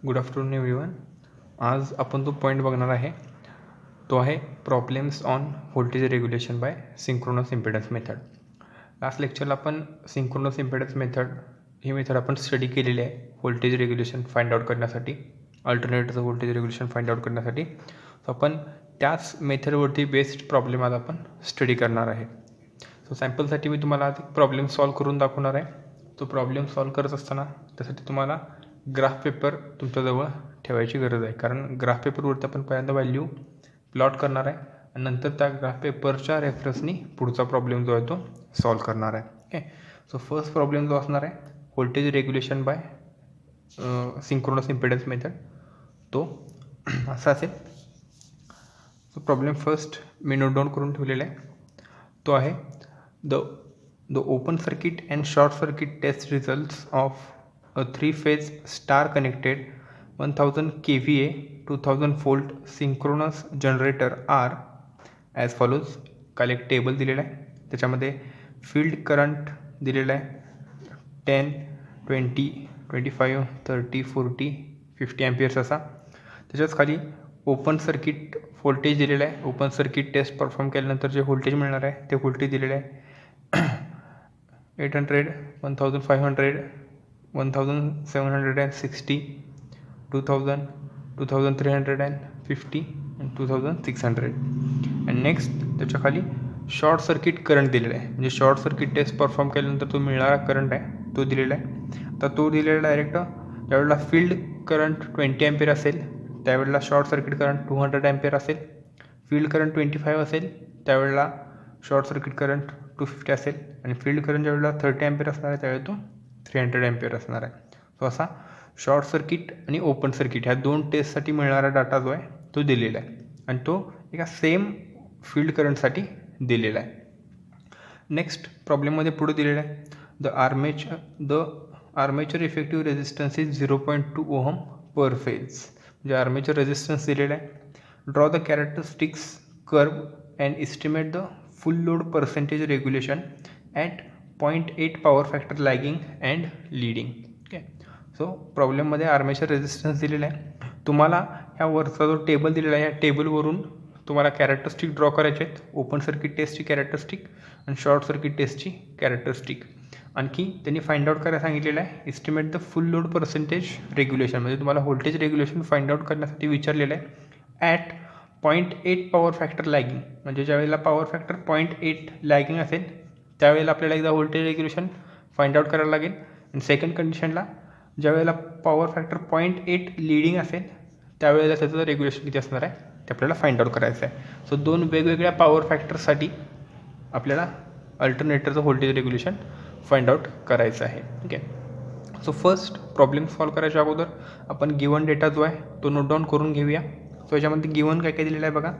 Good afternoon everyone. आज आपण जो पॉईंट बघणार आहे तो आहे problems on voltage regulation by synchronous impedance method. Last लेक्चरला आपण सिंक्रोनस इम्पेडन्स मेथड ही मेथड आपण स्टडी केलेली आहे व्होल्टेज रेग्युलेशन फाइंड आउट करण्यासाठी, अल्टरनेटरचं व्होल्टेज रेग्युलेशन फाइंड आउट करण्यासाठी. सो आपण त्याच मेथडवरती बेस्ड प्रॉब्लेम आज आपण स्टडी करणार आहे. सो सॅम्पलसाठी मी तुम्हाला आज एक प्रॉब्लेम सॉल्व करून दाखवणार आहे. तो प्रॉब्लेम सॉल्व करत असताना त्यासाठी तुम्हाला ग्राफ पेपर तुमच्याजवळ ठेवायची गरज आहे, कारण ग्राफ पेपरवरती आपण पहिल्यांदा व्हॅल्यू प्लॉट करणार आहे आणि नंतर त्या ग्राफ पेपरच्या रेफरन्सनी पुढचा प्रॉब्लेम जो आहे तो सॉल्व करणार आहे. ओके, सो फर्स्ट प्रॉब्लेम जो असणार आहे voltage regulation by synchronous impedance method, तो असा असेल. सो प्रॉब्लेम फर्स्ट मी नोट डाऊन करून ठेवलेला आहे. तो आहे the open circuit and short circuit test results of a three-phase star-connected 1000 kVA 2000 volt synchronous generator are as follows. खाली एक टेबल दिलेला आहे, त्याच्यामध्ये फील्ड करंट दिलेला आहे 10, 20, 25, 30, 40, 50 ॲम्पियर्स असा. त्याच्याच खाली ओपन सर्किट व्होल्टेज दिलेला आहे. ओपन सर्किट टेस्ट परफॉर्म केल्यानंतर जे व्होल्टेज मिळणार आहे ते व्होल्टेज दिलेले आहे 800, 1500, 1760, 2000, 2350 and 2600. अँड नेक्स्ट त्याच्या खाली शॉर्ट सर्किट करंट दिलेला आहे, म्हणजे शॉर्ट सर्किट टेस्ट परफॉर्म केल्यानंतर तो मिळणारा करंट आहे तो दिलेला आहे. तर तो दिलेला डायरेक्ट ज्यावेळेला फील्ड करंट 20 ॲम्पियर असेल त्यावेळेला शॉर्ट सर्किट करंट 200 ॲम्पियर असेल. फील्ड करंट 25 असेल त्यावेळेला शॉर्ट सर्किट करंट 250 असेल. आणि फील्ड करंट ज्यावेळेला 30 ॲम्पियर असणार आहे त्यावेळेला तो 300 ॲम्पियर असणार आहे. सो असा शॉर्ट सर्किट आणि ओपन सर्किट ह्या दोन टेस्टसाठी मिळणारा डाटा जो आहे तो दिलेला आहे आणि तो एका सेम फील्ड करंटसाठी दिलेला आहे. नेक्स्ट प्रॉब्लेममध्ये पुढे दिलेला आहे the armature effective resistance is 0.2 ohm per phase. म्हणजे आर्मेचर रेजिस्टन्स दिलेला आहे. Draw the characteristics curve and estimate the full load percentage regulation at 0.8 power factor lagging and leading. Okay, so प्रॉब्लेममध्ये आर्मेचर रेजिस्टन्स दिलेला आहे. तुम्हाला ह्या वरचा जो टेबल दिलेला आहे या टेबलवरून तुम्हाला कॅरेक्टरिस्टिक ड्रॉ करायचे आहेत. ओपन सर्किट टेस्टची कॅरेक्टरिस्टिक आणि शॉर्ट सर्किट टेस्टची कॅरेक्टरिस्टिक. आणखी त्यांनी फाइंड आउट करायला सांगितलेलं आहे estimate the full load percentage regulation, म्हणजे तुम्हाला व्होल्टेज रेग्युलेशन फाइंड आउट करण्यासाठी विचारलेलं आहे ॲट 0.8 पॉवर फॅक्टर लॅगिंग. म्हणजे ज्यावेळेला पॉवर फॅक्टर 0.8 लॅगिंग असेल त्यावेळेला आपल्याला एकदा व्होल्टेज रेग्युलेशन फाइंड आउट करायला लागेल. आणि सेकंड कंडिशनला ज्यावेळेला पॉवर फॅक्टर 0.8 लीडिंग असेल त्यावेळेला त्याचं रेग्युलेशन किती असणार आहे ते आपल्याला फाइंड आउट करायचं आहे. सो दोन वेगवेगळ्या पॉवर फॅक्टरसाठी आपल्याला अल्टरनेटरचं व्होल्टेज रेग्युलेशन फाइंड आउट करायचं आहे. ठीक आहे, सो फर्स्ट प्रॉब्लेम सॉल्व करायच्या अगोदर आपण गिवन डेटा जो आहे तो नोट डाऊन करून घेऊया. सो याच्यामध्ये गिवन काय काय दिलेलं आहे बघा.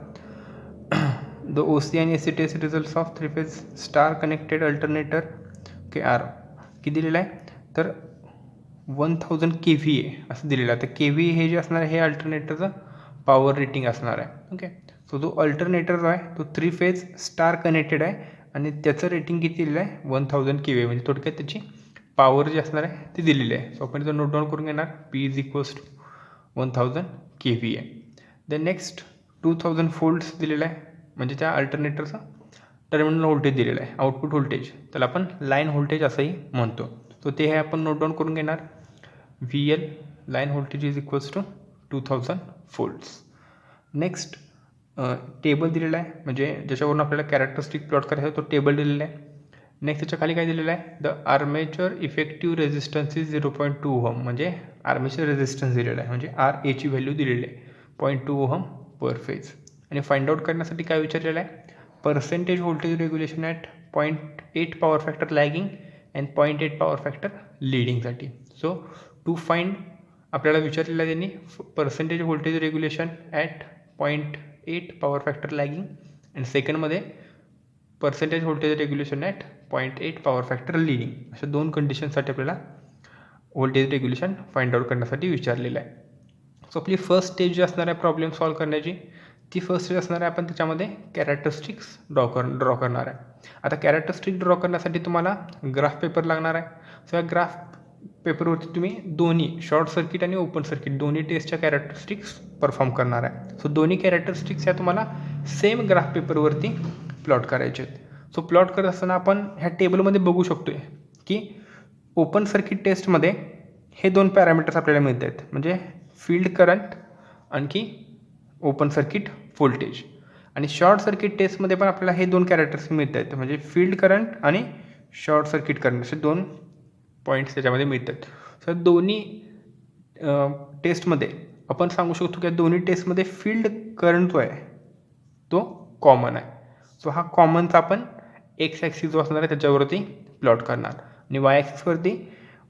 द OC आणि AC test results of 3-phase star connected alternator KR किती दिलेलं आहे तर 1000 kVA असं दिलेलं आहे. तर kVA हे जे असणार आहे हे अल्टरनेटरचं पॉवर रेटिंग असणार आहे. ओके, सो जो अल्टरनेटर जो आहे तो 3-phase स्टार कनेक्टेड आहे आणि त्याचं रेटिंग किती दिलेलं आहे 1000 kVA, म्हणजे थोडक्यात त्याची पॉवर जी असणार आहे ती दिलेली आहे. सो आपण इथं नोट डाऊन करून घेणार P is equals to 1000 kVA. The next 2000 volts दिलेलं आहे, म्हणजे त्या अल्टरनेटरचा टर्मिनल व्होल्टेज दिलेलं आहे, आउटपुट व्होल्टेज, त्याला आपण लाईन व्होल्टेज असंही म्हणतो. तो ते हे आपण नोट डाऊन करून घेणार VL line voltage is equals to 2000 volts. Next table दिलेला आहे, म्हणजे ज्याच्यावरून आपल्याला कॅरेक्टरिस्टिक प्लॉट करायचा आहे तो टेबल दिलेला आहे. नेक्स्ट त्याच्या खाली काय दिलेलं आहे the armature effective resistance is 0.2 ohm, म्हणजे आर्मेचर रेजिस्टन्स दिलेला आहे, म्हणजे RA ची व्हॅल्यू दिलेली आहे 0.2 ओहम पर फेज. आणि फाइंड आउट करण्यासाठी काय विचारलेलं आहे percentage voltage regulation at 0.8 power factor lagging and 0.8 power factor लीडिंगसाठी. सो टू फाइंड आपल्याला विचारलेलं आहे त्यांनी percentage voltage regulation at 0.8 power factor lagging and सेकंडमध्ये percentage voltage regulation at 0.8 power factor leading. अशा दोन कंडिशनसाठी आपल्याला व्होल्टेज रेग्युलेशन फाइंड आउट करण्यासाठी विचारलेलं आहे. सो आपली फर्स्ट स्टेज जी असणार आहे प्रॉब्लेम सॉल्व करण्याची ती फर्स्ट स्टेज असणार आहे आपण त्याच्यामध्ये कॅरेक्टरिस्टिक्स ड्रॉ करणार आहे. आता कॅरेक्टरिस्टिक ड्रॉ करण्यासाठी तुम्हाला ग्राफ पेपर लागणार आहे. सो या ग्राफ पेपरवरती तुम्ही दोन्ही शॉर्ट सर्किट आणि ओपन सर्किट दोन्ही टेस्टच्या कॅरेक्टरिस्टिक्स परफॉर्म करणार आहे. सो दोन्ही कॅरेक्टरिस्टिक्स ह्या तुम्हाला सेम ग्राफ पेपरवरती प्लॉट करायचे आहेत. सो प्लॉट करत असताना आपण ह्या टेबलमध्ये बघू शकतो आहे की ओपन सर्किट टेस्टमध्ये हे दोन पॅरामीटर्स आपल्याला मिळत आहेत, म्हणजे फील्ड करंट आणखी ओपन सर्किट व्होल्टेज. आणि शॉर्ट सर्किट टेस्टमध्ये पण आपल्याला हे दोन कॅरेक्टरिस्टिक्स मिळत आहेत, म्हणजे फील्ड करंट आणि शॉर्ट सर्किट करंट असे दोन पॉईंट्स त्याच्यामध्ये मिळतात. सो दोन्ही टेस्टमध्ये आपण सांगू शकतो की दोन्ही टेस्टमध्ये फील्ड करंट जो आहे तो कॉमन आहे. सो हा कॉमनचा आपण एक्स ॲक्सिस जो असणार आहे त्याच्यावरती प्लॉट करणार आणि वाय ॲक्सिसवरती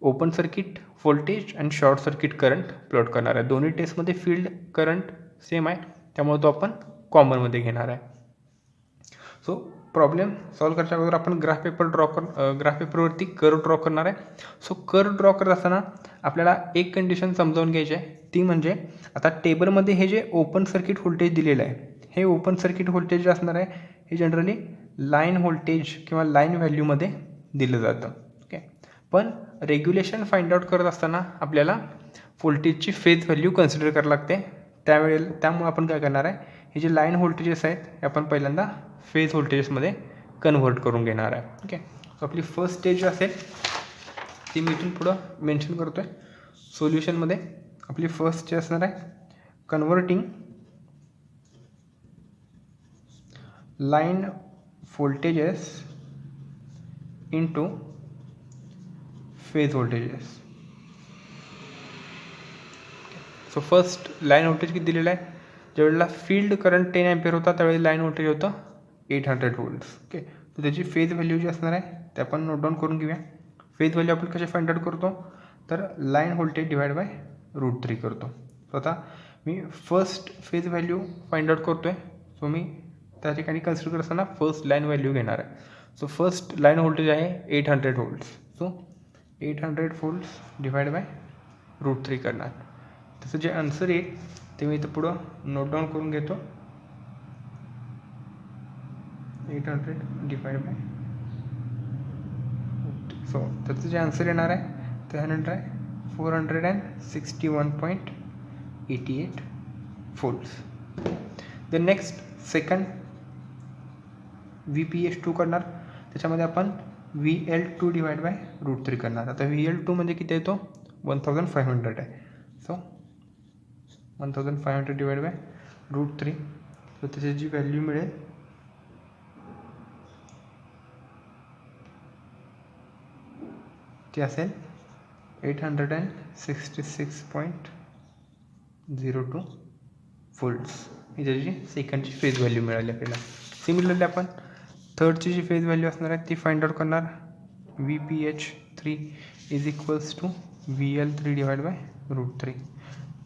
ओपन सर्किट व्होल्टेज आणि शॉर्ट सर्किट करंट प्लॉट करणार आहे. दोन्ही टेस्टमध्ये फील्ड करंट सेम आहे, त्यामुळे तो आपण कॉमनमध्ये घेणार आहे. सो प्रॉब्लेम सॉल्व करायच्या अगोदर आपण ग्राफ पेपरवरती कर्व ड्रॉ करणार आहे. सो कर्व ड्रॉ करत असताना आपल्याला एक कंडिशन समजावून घ्यायची आहे, ती म्हणजे आता टेबलमध्ये हे जे ओपन सर्किट व्होल्टेज दिलेलं आहे, हे ओपन सर्किट व्होल्टेज जे असणार आहे हे जनरली लाईन व्होल्टेज किंवा लाईन व्हॅल्यूमध्ये दिलं जातं. ओके, पण रेग्युलेशन फाइंड आउट करत असताना आपल्याला व्होल्टेजची फेज व्हॅल्यू कन्सिडर करावी लागते. त्यामुळे आपण काय करणार आहे, हे जे लाईन व्होल्टेजेस आहेत हे आपण पहिल्यांदा फेज व्होल्टेजेसमध्ये कन्व्हर्ट करून घेणार आहे. ओके, सो आपली फर्स्ट स्टेज असेल ती मी इथून पुढं मेन्शन करतो आहे. सोल्युशनमध्ये आपली फर्स्ट स्टेज असणार आहे converting line voltages into phase voltages. So first line voltage किती दिलेलं आहे, ज्यावेळेला फील्ड करंट 10 अँपिअर होता त्यावेळी लाईन व्होल्टेज होतं 800 व्होल्ट्स. ओके, तर त्याची फेज व्हॅल्यू जी असणार आहे ते आपण नोट डाऊन करून घेऊया. फेज व्हॅल्यू आपण कसे फाइंड आउट करतो, तर लाईन व्होल्टेज डिवाइड बाय √3 करतो. सो आता मी first phase value find out करतो आहे. सो मी त्या ठिकाणी कन्सिडर करत असताना फर्स्ट लाईन व्हॅल्यू घेणार आहे. सो फर्स्ट लाईन व्होल्टेज आहे 800 volts. So 800 volts divide by √3 करणार. त्याचं जे आन्सर येईल ते मी इथं पुढं नोट डाऊन करून घेतो. 800 डिवाइड बाय, सो त्याचं जे आन्सर येणार आहे ते आहे 461.88 volts. The next second VPH2 करणार. त्याच्यामध्ये आपण VL2 डिवाइड बाय √3 करणार. आता VL2 म्हणजे किती येतो 1500 आहे. So 1500 divide by √3. सो त्याची जी व्हॅल्यू मिळेल ती असेल 866.02 व्होल्ट्स. ही त्याची सेकंडची फेज व्हॅल्यू मिळाली आपल्याला. सिमिलरली आपण थर्डची जी फेज व्हॅल्यू असणार आहे ती फाइंड आउट करणार. VPH3 is equals to VL3 divide by √3.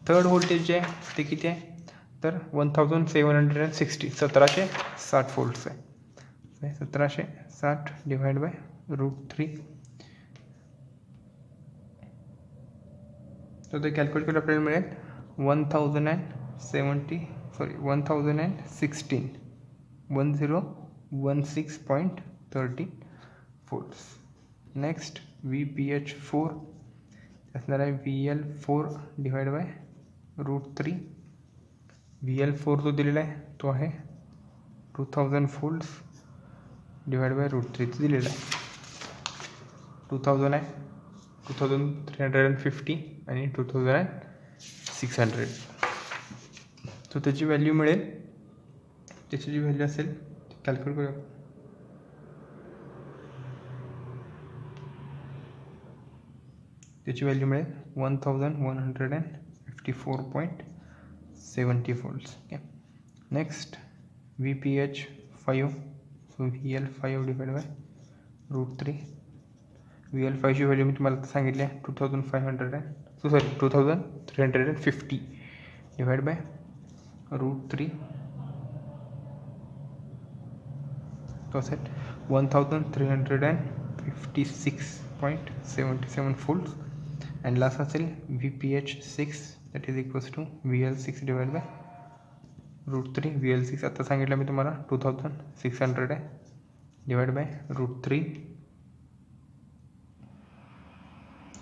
Third voltage जे आहे ते किती आहे, तर 1760 1760 व्होल्ट्स आहे. 1760 डिवाइड बाय √3. तर ते कॅल्क्युलेट केलं आपल्याला मिळेल 1016.30 व्होल्ट्स. नेक्स्ट VPH4 असणार आहे VL4 डिवाइड बाय √3. VL4 जो दिलेला आहे तो आहे 2000 व्होल्ट्स डिवाइड बाय √3 दिलेला आहे. 2000 आहे, 2350 आणि 2600. सो त्याची व्हॅल्यू मिळेल, त्याची जी व्हॅल्यू असेल ती कॅल्क्युलेट करूया. त्याची व्हॅल्यू मिळेल 1154.70 volts. Okay, next VPH5. So VL5 divide by √3. VL5ची व्हॅल्यू मी तुम्हाला सांगितली आहे 2500 आहे. So sorry 2350 divide by √3. तो असेल 1356.77 व्होल्ट्स. अँड लास्ट असेल VPH6 that is equals to VL6 divide by √3. VL6 आता सांगितलं मी तुम्हाला 2600 आहे डिवाइड बाय √3.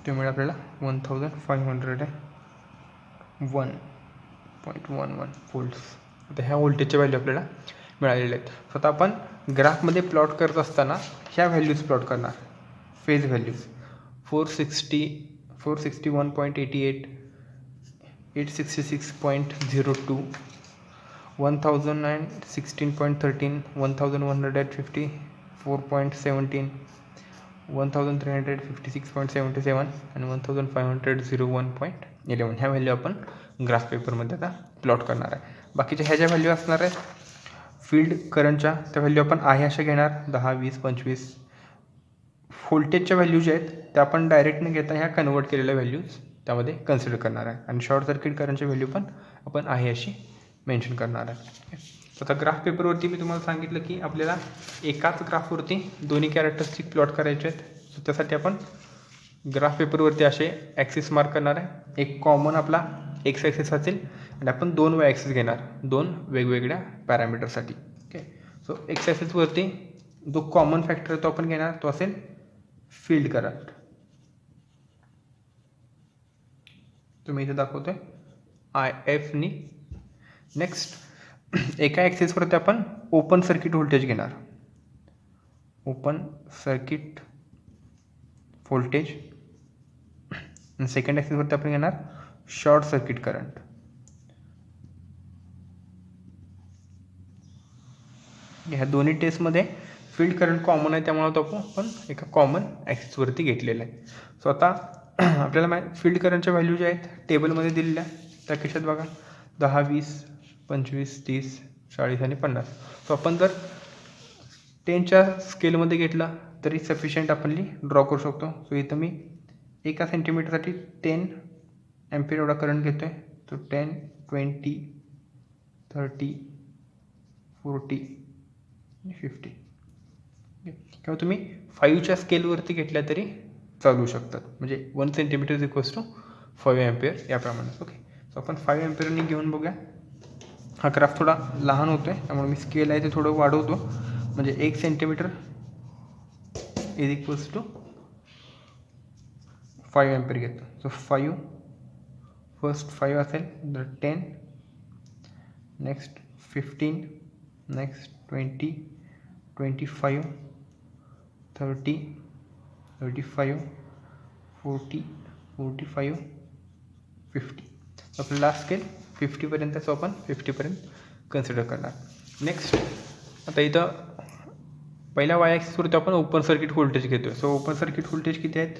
ते मिळेल आपल्याला 1501.11 व्होल्ट्स. आता ह्या व्होल्टेजच्या व्हॅल्यू आपल्याला मिळालेल्या आहेत. सो आता आपण ग्राफमध्ये प्लॉट करत असताना ह्या व्हॅल्यूज प्लॉट करणार. फेज व्हॅल्यूज 461.88, 866.02, 1016.13, 1154.17, 1356.77 आणि 1501.11 ह्या व्हॅल्यू आपण ग्राफ पेपरमध्ये आता प्लॉट करणार आहे. बाकीच्या ह्या ज्या व्हॅल्यू असणार आहेत फील्ड करंटच्या त्या व्हॅल्यू आपण आहे अशा घेणार 10, 20, 25. व्होल्टेजच्या व्हॅल्यू ज्या आहेत त्या आपण डायरेक्ट न घेता ह्या कन्वर्ट केलेल्या व्हॅल्यूज त्यामध्ये कन्सिडर करणार आहे. आणि शॉर्ट सर्किट करंटची व्हॅल्यू पण आपण आहे अशी मेन्शन करणार आहे. आता ग्राफ पेपरवरती मी तुम्हाला सांगितलं की आपल्याला एकाच ग्राफवरती दोन्ही कॅरेक्टरिस्टिक प्लॉट करायचे आहेत. सो त्यासाठी आपण ग्राफ पेपरवरती असे ॲक्सिस मार्क करणार आहे. एक कॉमन आपला एक्स ॲक्सिस असेल आणि आपण 2 वाय ॲक्सिस घेणार 2 वेगवेगळ्या पॅरामीटरसाठी. ओके, सो एक्स ॲक्सिसवरती जो कॉमन फॅक्टर तो आपण घेणार तो असेल फील्ड करंट. तुम्ही इथे दाखवतोय IF नी. नेक्स्ट एका ॲक्सिसवरती आपण ओपन सर्किट व्होल्टेज घेणार. Open circuit voltage. आणि सेकंड ॲक्सिसवरती आपण घेणार शॉर्ट सर्किट करंट. ह्या दोन्ही टेस्टमध्ये फील्ड करंट कॉमन आहे त्यामुळे तो आपण एका कॉमन ॲक्सिसवरती घेतलेला आहे. सो आता आपल्याला फील्ड करंटच्या व्हॅल्यू ज्या आहेत टेबलमध्ये दिलेल्या त्या कशात बघा 10, 20, 25, 30, 40 आणि 50. सो आपण जर 10च्या स्केलमध्ये घेतलं तरी सफिशियंट आपणली ड्रॉ करू शकतो. सो इथं मी एका सेंटीमीटरसाठी 10 ॲम्पियर एवढा करंट घेतो आहे. तो 10, 20, 30, 40, 50 किंवा तुम्ही 5च्या स्केलवरती घेतल्या तरी चालू शकतात. म्हणजे 1 सेंटीमीटर इक्वल्स टू 5 ॲम्पियर याप्रमाणे. ओके, सो आपण 5 ॲम्पियरनी घेऊन बघूया. हा ग्राफ थोडा लहान होतो आहे त्यामुळे मी स्केल आहे ते थोडं वाढवतो. म्हणजे 1 centimetre is equals to 5 ampere घेतो. सो 5 फर्स्ट 5 असेल तर 10, नेक्स्ट 15, नेक्स्ट 20, 25, 30, 35, 40, 45, 50. आपलं लास्ट स्केल 50पर्यंतचं आपण 50पर्यंत कन्सिडर करणार. नेक्स्ट आता इथं पहिल्या वाय ॲक्सिसवरती आपण ओपन सर्किट व्होल्टेज घेतो आहे. सो ओपन सर्किट व्होल्टेज किती आहेत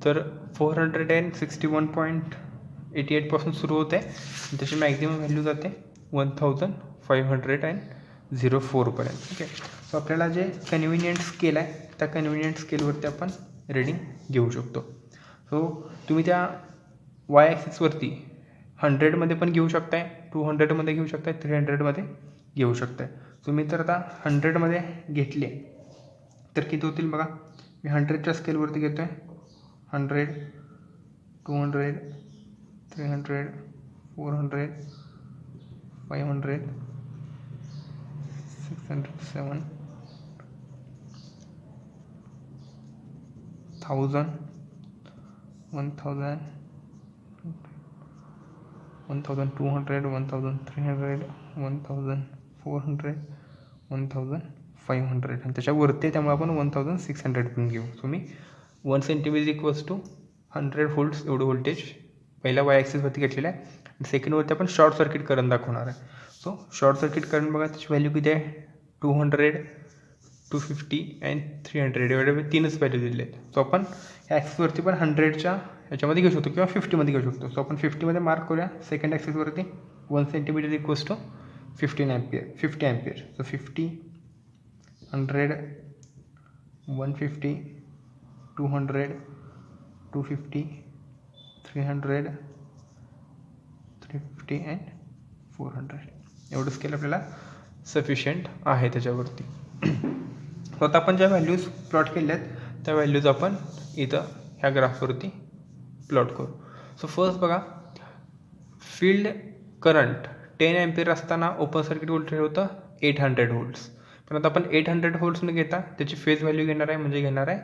तर 461.88 पासून सुरू होते. त्याची मॅक्झिमम व्हॅल्यू जाते 1504 पर्यंत. ओके, सो आपल्याला जे कन्व्हिनियंट स्केल आहे त्या कन्व्हिनियंट स्केलवरती आपण रिडिंग घेऊ शकतो. सो तुम्ही त्या वाय ॲक्सिसवरती 100मध्ये पण घेऊ शकताय, 200मध्ये घेऊ शकताय, 300मध्ये घेऊ शकताय. तुम्ही तर आता 100मध्ये घेतले तर किती होतील बघा. मी 100च्या स्केलवरती घेतो आहे. 100, 200, 300, 400, 500, 600, 7, 1000, 1000, 1200, 1300, 1400, 1500 आणि त्याच्यावरती त्यामुळे आपण 1600 पण घेऊ. तुम्ही 1 सेंटीमीटर इक्वल्स टू 100 व्होल्ट्स एवढं व्होल्टेज पहिल्या वाय ॲक्सिसवरती घेतलेलं आहे. आणि सेकंडवरती आपण शॉर्ट सर्किट करंट दाखवणार आहे. सो शॉर्ट सर्किट करंट बघा त्याची व्हॅल्यू किती आहे 200, 250 आणि 300 एवढे 3च व्हॅल्यू दिलेले आहेत. सो आपण ह्या ॲक्सिसवरती पण 100च्या ह्याच्यामध्ये घेऊ शकतो किंवा 50मध्ये घेऊ शकतो. सो आपण 50मध्ये मार्क करूया. सेकंड ॲक्सिसवरती 1 centimetre equals to 50 ampere. So 50, 100, 150, 200, 250, 300, 350 and 400 एवढं स्केल आपल्याला सफिशियंट आहे त्याच्यावरती. सो आता आपण ज्या व्हॅल्यूज प्लॉट केल्या आहेत त्या व्हॅल्यूज आपण इथं ह्या ग्राफवरती प्लॉट करू. सो फर्स्ट बघा फील्ड करंट 10 ॲम्पियर असताना ओपन सर्किट व्होल्टेज होतं 800 व्होल्ट्स. पण आता आपण 800 व्होल्ट्स न घेता त्याची फेज व्हॅल्यू घेणार आहे म्हणजे घेणार आहे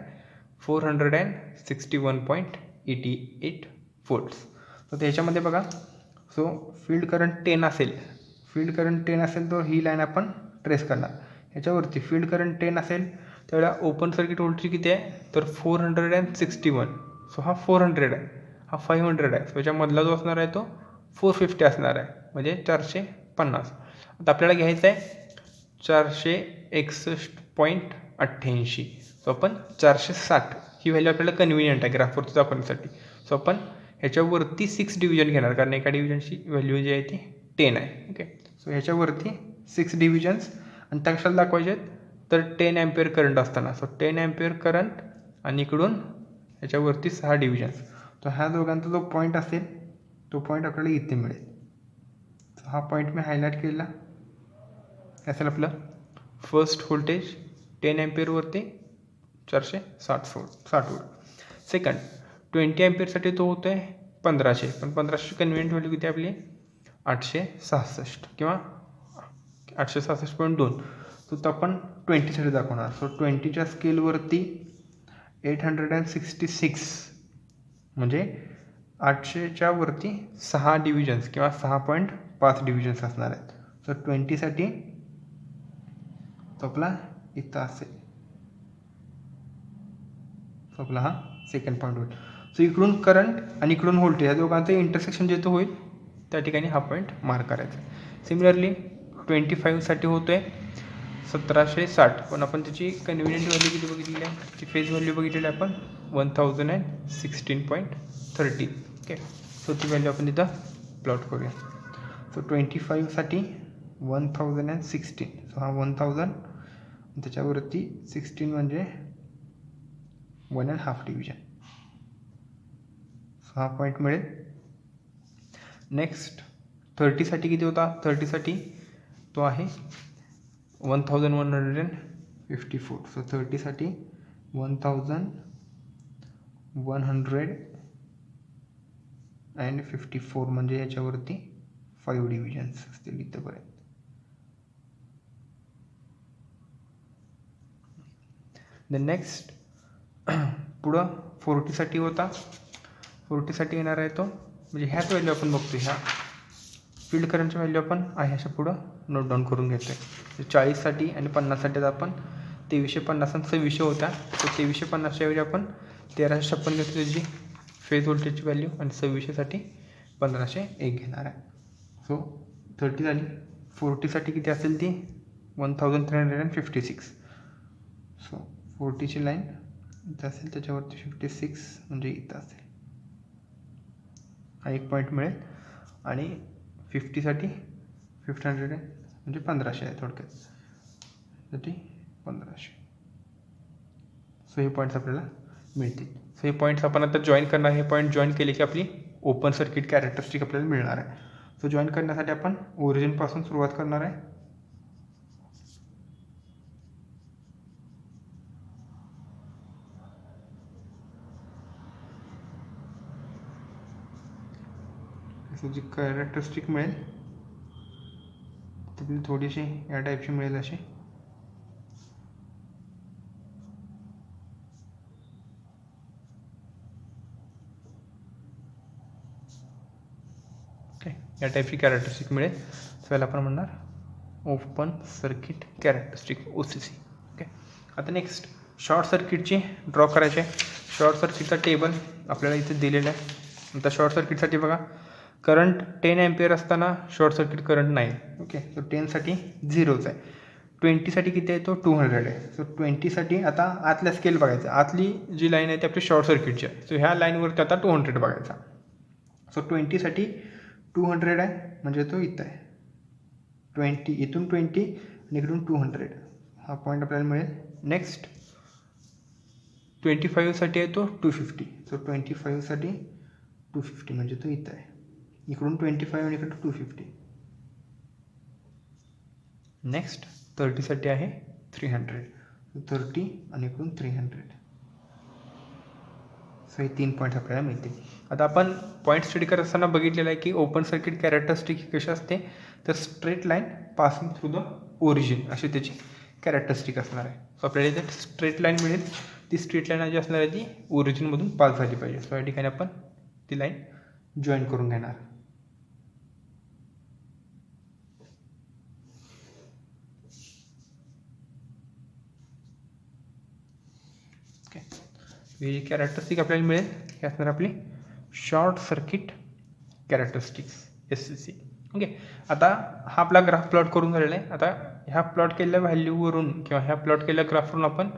461.88. 88 volts. तर त्याच्यामध्ये बघा, सो फील्ड करंट 10 असेल, फील्ड करंट 10 असेल तर ही लाईन आपण ट्रेस करणार. ह्याच्यावरती फील्ड करंट 10 असेल त्यावेळेला ओपन सर्किट व्होल्टेज किती आहे तर 461. सो हा 400 आहे, हा 500 आहे. सो याच्यामधला जो असणार आहे तो 450 असणार आहे, म्हणजे 450. आता आपल्याला घ्यायचं आहे 461.88. सो आपण 460 ही व्हॅल्यू आपल्याला कन्व्हिनियंट आहे ग्राफवरती दाखवण्यासाठी. सो आपण ह्याच्यावरती 6 डिव्हिजन घेणार, कारण एका डिव्हिजनची व्हॅल्यू जी आहे ती 10 आहे. ओके, सो ह्याच्यावरती 6 डिव्हिजन्स आणि त्या कशाला दाखवायचे आहेत तर 10 अँपिअर करंट असताना. सो 10 अँपिअर करंट आणि इकडून ह्याच्यावरती 6 डिव्हिजन्स. तर ह्या दोघांचा जो पॉईंट असेल तो पॉईंट आपल्याला इथे मिळेल. सो हा पॉईंट मी हायलाईट केला. असेल आपलं फर्स्ट व्होल्टेज 10 अँपिअरवरती 460 वोल्ट. सेकंड 20 अँपिअरसाठी तो होतो आहे 1500, पण 1500 कन्व्हिनियंट व्हॅल्यू किती आपली 866 किंवा 866.2. तो आपण 20साठी दाखवणार. सो 20च्या स्केलवरती 866 म्हणजे 800च्या वरती 6 डिव्हिजन्स किंवा 6.5 डिव्हिजन्स असणार आहेत. सो 20साठी तो आपला इथं असेल. सो आपला हा सेकंड पॉईंट होईल. सो इकडून करंट आणि इकडून व्होल्टेज या दोघांचं इंटरसेक्शन जिथं होईल त्या ठिकाणी हा पॉईंट मार्क करायचा. सिमिलरली 25साठी होतो आहे 1760, पण आपण त्याची कन्व्हिनियंट व्हॅल्यू किती बघितलेली आहे, त्याची फेज व्हॅल्यू बघितलेली आहे आपण 1016.30. ओके, सो ती व्हॅल्यू आपण इथं प्लॉट करूया. सो 25साठी 1016. सो हा 1000 त्याच्यावरती 16 म्हणजे 1.5 डिव्हिजन. सो हा पॉईंट मिळेल. नेक्स्ट 30साठी किती होता, 30साठी तो आहे 1154. सो 30साठी 1154 म्हणजे याच्यावरती 5 डिव्हिजन्स असतील इथंपर्यंत. द नेक्स्ट पुढं 40साठी होता. 40साठी येणार आहे तो, म्हणजे ह्याच व्हॅल्यू आपण बघतो, ह्या फील्ड करंटची व्हॅल्यू आपण आहे अशा पुढं नोट डाऊन करून घेतो आहे. 40साठी आणि 50साठी आपण 2350 आणि 2600 होत्या. तर 2350च्या ऐवजी आपण 1356 घेतो त्याची फेज व्होल्टेजची व्हॅल्यू, आणि 2600साठी 1501 घेणार आहे. सो 30 झाली. 40साठी किती असेल ती 1356. सो 40ची लाईन इथं असेल, त्याच्यावरती 56 म्हणजे इथं असेल, हा एक पॉईंट मिळेल. आणि 50साठी 1500 म्हणजे 1500 आहे थोडक्यात, साठी 1500. सो हे पॉईंट्स आपल्याला मिळतील. सो हे पॉईंट्स आपण आता जॉईन करणार. हे पॉईंट जॉईन केले की आपली ओपन सर्किट कॅरेक्टरिस्टिक आपल्याला मिळणार आहे. सो जॉईन करण्यासाठी आपण ओरिजिनपासून सुरुवात करणार आहे. जी कॅरेक्टरिस्टिक मिळेल ती थोडीशी या टाईपची मिळेल अशी. ओके, या टाईपची कॅरेक्टरिस्टिक मिळेल. सो याला आपण म्हणणार open circuit characteristic OCC. Okay, आता नेक्स्ट शॉर्ट सर्किटची ड्रॉ करायचे. शॉर्ट सर्किटचा टेबल आपल्याला इथे दिलेला आहे. आता शॉर्ट सर्किटसाठी बघा, करंट 10 अँपिअर असताना शॉर्ट सर्किट करंट नाही. ओके, सो 10साठी 0च आहे. 20साठी किती आहे तो 200 आहे. सो 20साठी आता आतल्या स्केल बघायचा, आतली जी लाईन आहे ती आपली शॉर्ट सर्किटची आहे. सो ह्या लाईनवरती आता 200 बघायचा. सो 20साठी 200 आहे, म्हणजे तो इथं आहे 20, इथून 20 आणि इकडून 200, हा पॉईंट आपल्याला मिळेल. नेक्स्ट 25साठी आहे तो 250. सो 25साठी 250 म्हणजे तो इथं आहे, इकडून 25 आणि इकडून 250. नेक्स्ट 30साठी आहे 300. 30 आणि इकडून 300. सो हे 3 पॉईंट्स आपल्याला मिळतील. आता आपण पॉईंट स्टडी करत असताना बघितलेलं आहे की ओपन सर्किट कॅरेक्टरिस्टिक कशी असते, तर straight line passing through the origin अशी त्याची कॅरेक्टरिस्टिक असणार आहे. सो आपल्याला इथे स्ट्रेट लाईन मिळेल ती स्ट्रेट लाईन जी असणार आहे ती ओरिजिनमधून पास झाली पाहिजे. सो या ठिकाणी आपण ती लाईन जॉईन करून घेणार. ओके, ही कॅरेक्टरिस्टिक आपल्याला मिळेल. हे असणार आपली short circuit characteristics SCC. Okay, आता हा आपला ग्राफ प्लॉट करून झालेला आहे. आता ह्या प्लॉट केलेल्या व्हॅल्यूवरून किंवा ह्या प्लॉट केलेल्या ग्राफवरून आपण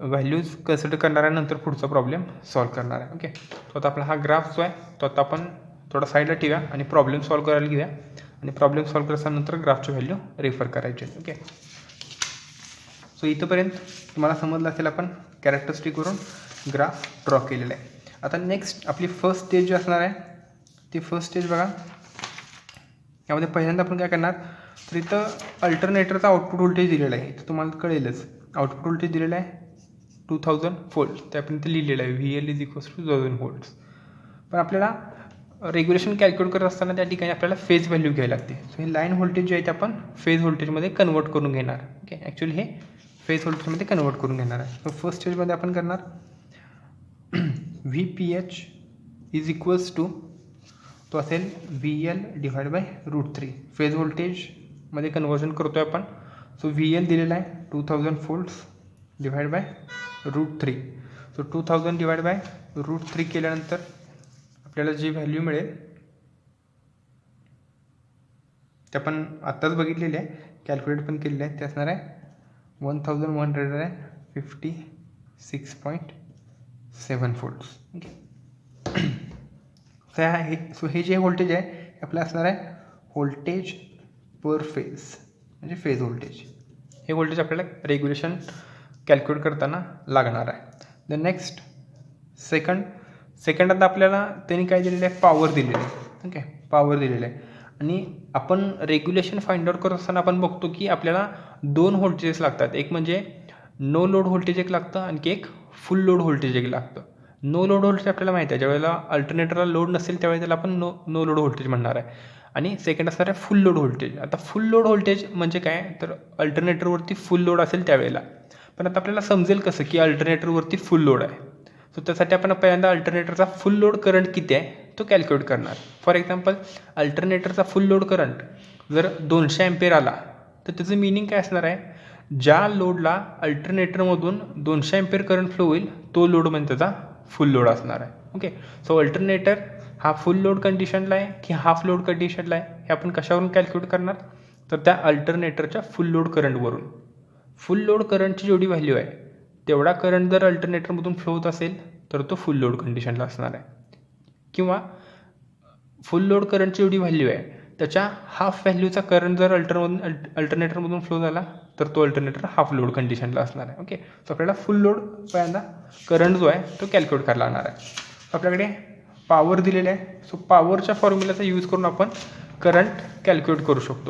व्हॅल्यूज कन्सिडर करणार आहे, नंतर पुढचा प्रॉब्लेम सॉल्व्ह करणार आहे. ओके, तो आता आपला हा ग्राफ जो आहे तो आता आपण थोडा साईडला ठेवूया आणि प्रॉब्लेम सॉल्व्ह करायला घेऊया. आणि प्रॉब्लेम सॉल्व्ह करतानंतर ग्राफची व्हॅल्यू रेफर करायची. ओके, सो इथंपर्यंत तुम्हाला समजलं असेल आपण कॅरेक्टरिस्टिकवरून ग्राफ ड्रॉ केलेला आहे. आता नेक्स्ट आपली फर्स्ट स्टेज जी असणार आहे ती फर्स्ट स्टेज बघा. यामध्ये पहिल्यांदा आपण काय करणार, तर इथं अल्टरनेटरचा आउटपुट व्होल्टेज दिलेला आहे. इथं तुम्हाला कळेलच आउटपुट व्होल्टेज दिलेला आहे 2000 व्होल्ट. ते आपण इथं लिहिलेलं आहे VL = 2000 व्होल्ट्स. पण आपल्याला रेग्युलेशन कॅल्क्युलेट करत असताना त्या ठिकाणी आपल्याला फेज व्हॅल्यू घ्यायला लागते. सो हे लाईन व्होल्टेज जे आहे ते आपण फेज व्होल्टेजमध्ये कन्वर्ट करून घेणार. ओके, ॲक्च्युली हे फेज व्होल्टेजमध्ये कन्वर्ट करून घेणार आहे. सो फर्स्ट स्टेजमध्ये आपण करणार VPH = तो असेल VL/√3. फेज व्होल्टेजमध्ये कन्वर्जन करतो आहे आपण. सो VL दिलेला आहे 2000 volts/√3. सो 2000/√3 केल्यानंतर आपल्याला जी व्हॅल्यू मिळेल ते आपण आत्ताच बघितलेली आहे, कॅल्क्युलेट पण केलेलं आहे. ते असणार आहे 1156.7 volts. ओके, सो हे जे व्होल्टेज आहे हे आपलं असणार आहे व्होल्टेज पर फेज, म्हणजे फेज व्होल्टेज. हे व्होल्टेज आपल्याला रेग्युलेशन कॅल्क्युलेट करताना लागणार आहे. द नेक्स्ट सेकंड आता आपल्याला त्यांनी काय दिलेलं आहे, पॉवर दिलेली आहे. ओके, पॉवर दिलेलं आहे. आणि आपण रेग्युलेशन फाइंड आउट करत असताना आपण बघतो की आपल्याला 2 व्होल्टेजेस लागतात. एक म्हणजे नो लोड व्होल्टेज एक लागतं, आणखी एक फुल लोड व्होल्टेज एक लागतं. नो लोड व्होल्टेज आपल्याला माहिती आहे, ज्यावेळेला अल्टरनेटरला लोड नसेल त्यावेळेला त्याला आपण नो लोड व्होल्टेज म्हणणार आहे. आणि सेकंड असणार आहे फुल लोड व्होल्टेज. आता फुल लोड व्होल्टेज म्हणजे काय, तर अल्टरनेटरवरती फुल लोड असेल त्यावेळेला. पण आता आपल्याला समजेल कसं की अल्टरनेटरवरती फुल लोड आहे. सो त्यासाठी आपण पहिल्यांदा अल्टरनेटरचा फुल लोड करंट किती आहे तो कॅल्क्युलेट करणार. फॉर एक्झाम्पल अल्टरनेटरचा फुल लोड करंट जर 200 अँपिअर आला तर त्याचं मिनिंग काय असणार आहे, ज्या लोडला अल्टरनेटरमधून 200 अँपिअर करंट फ्लो होईल तो लोड म्हणजे त्याचा फुल लोड असणार आहे. ओके, सो अल्टरनेटर हा फुल लोड कंडिशनला आहे की हाफ लोड कंडिशनला आहे हे आपण कशावरून कॅल्क्युलेट करणार, तर त्या अल्टरनेटरच्या फुल लोड करंटवरून. फुल लोड करंटची जेवढी व्हॅल्यू आहे तेवढा करंट जर अल्टरनेटरमधून फ्लो होत असेल तर तो फुल लोड कंडिशनला असणार आहे. किंवा फुल लोड करंटची जेवढी व्हॅल्यू आहे त्याच्या हाफ व्हॅल्यूचा करंट जर अल्टरनेटरमधून फ्लो झाला तर तो अल्टरनेटर हाफ लोड कंडिशनला असणार आहे. ओके, सो आपल्याला फुल लोड पहिल्यांदा करंट जो आहे तो कॅल्क्युलेट करायला लागणार आहे. आपल्याकडे पॉवर दिलेले आहे. सो पॉवरच्या फॉर्म्युलाचा यूज करून आपण करंट कॅल्क्युलेट करू शकतो.